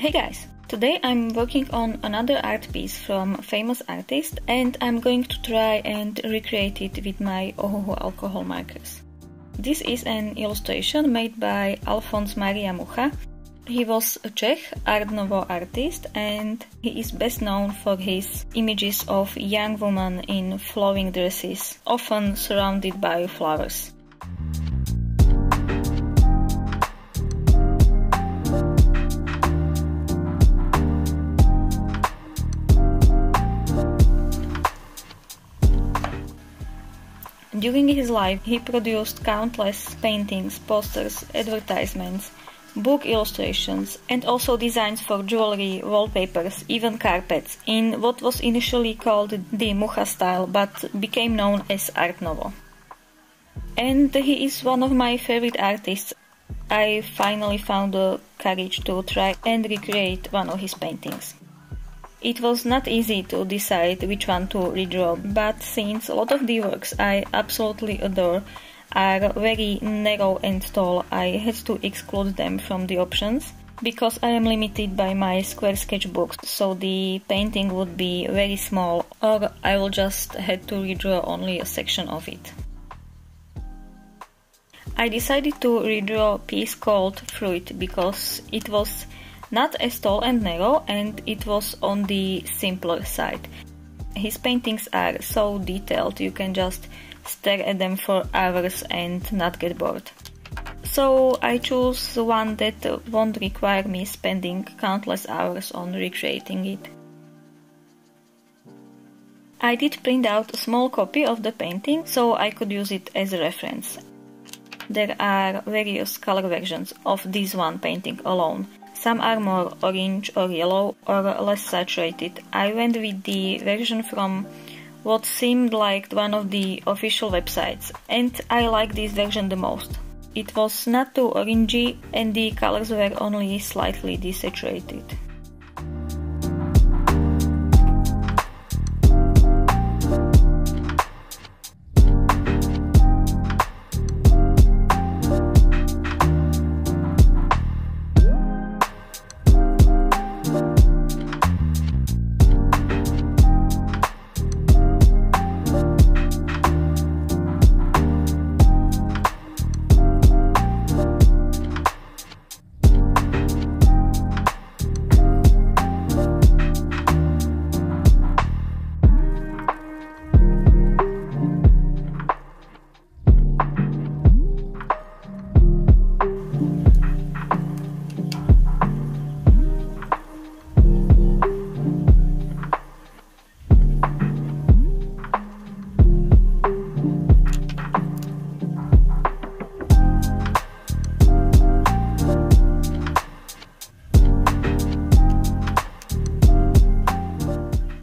Hey guys! Today I'm working on another art piece from a famous artist and I'm going to try and recreate it with my Ohuhu alcohol markers. This is an illustration made by Alphonse Maria Mucha. He was a Czech Art Nouveau artist and he is best known for his images of young women in flowing dresses, often surrounded by flowers. During his life, he produced countless paintings, posters, advertisements, book illustrations, and also designs for jewelry, wallpapers, even carpets, in what was initially called the Mucha style, but became known as Art Nouveau. And he is one of my favorite artists. I finally found the courage to try and recreate one of his paintings. It was not easy to decide which one to redraw, but since a lot of the works I absolutely adore are very narrow and tall, I had to exclude them from the options, because I am limited by my square sketchbooks, so the painting would be very small, or I will just have to redraw only a section of it. I decided to redraw a piece called Fruit because it was not as tall and narrow, and it was on the simpler side. His paintings are so detailed you can just stare at them for hours and not get bored. So I chose one that won't require me spending countless hours on recreating it. I did print out a small copy of the painting so I could use it as a reference. There are various color versions of this one painting alone. Some are more orange or yellow or less saturated. I went with the version from what seemed like one of the official websites, and I like this version the most. It was not too orangey and the colors were only slightly desaturated.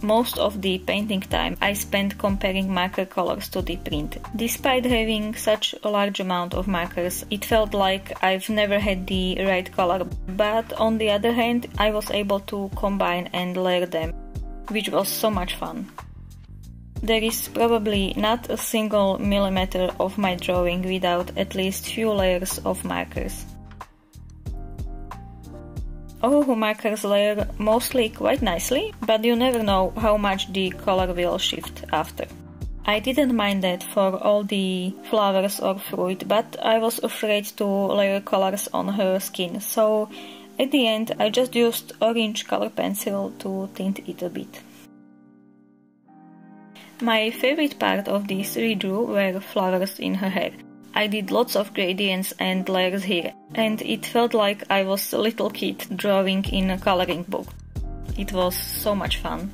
Most of the painting time I spent comparing marker colors to the print. Despite having such a large amount of markers, it felt like I've never had the right color, but on the other hand, I was able to combine and layer them, which was so much fun. There is probably not a single millimeter of my drawing without at least few layers of markers. Ohuhu markers layer mostly quite nicely, but you never know how much the color will shift after. I didn't mind that for all the flowers or fruit, but I was afraid to layer colors on her skin, so at the end I just used orange color pencil to tint it a bit. My favorite part of this redraw were flowers in her hair. I did lots of gradients and layers here, and it felt like I was a little kid drawing in a coloring book. It was so much fun.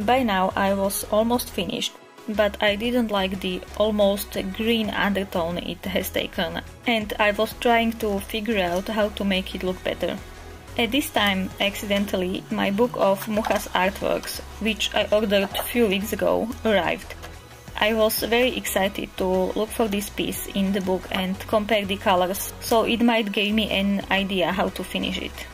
By now I was almost finished, but I didn't like the almost green undertone it has taken, and I was trying to figure out how to make it look better. At this time, accidentally, my book of Mucha's artworks, which I ordered a few weeks ago, arrived. I was very excited to look for this piece in the book and compare the colors, so it might give me an idea how to finish it.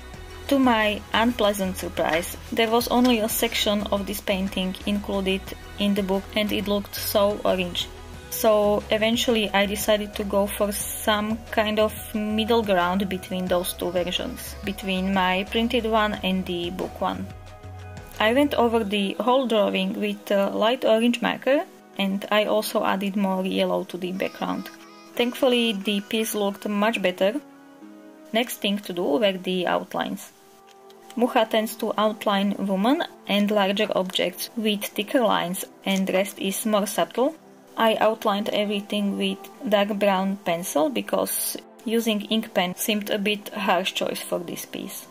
To my unpleasant surprise, there was only a section of this painting included in the book and it looked so orange. So eventually I decided to go for some kind of middle ground between those two versions, between my printed one and the book one. I went over the whole drawing with a light orange marker, and I also added more yellow to the background. Thankfully the piece looked much better. Next thing to do were the outlines. Mucha tends to outline women and larger objects with thicker lines, and the rest is more subtle. I outlined everything with dark brown pencil because using ink pen seemed a bit harsh choice for this piece.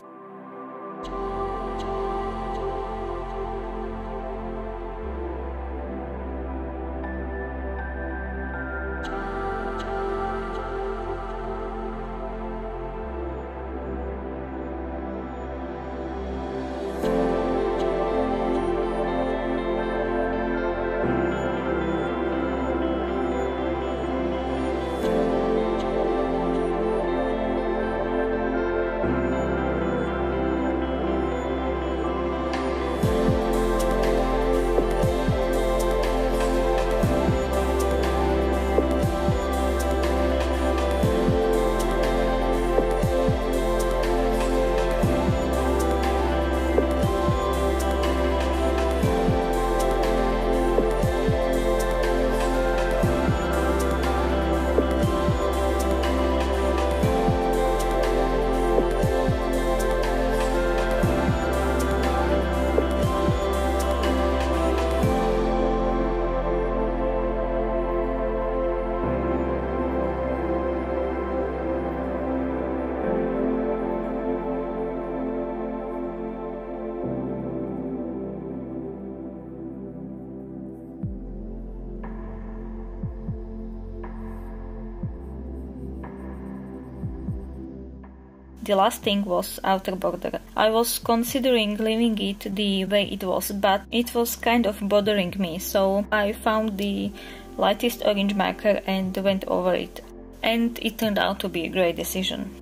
The last thing was outer border. I was considering leaving it the way it was, but it was kind of bothering me, so I found the lightest orange marker and went over it. And it turned out to be a great decision.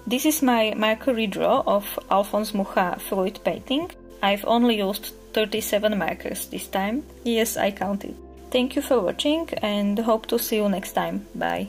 This is my marker redraw of Alphonse Mucha Fruit painting. I've only used 37 markers this time. Yes, I counted. Thank you for watching and hope to see you next time. Bye.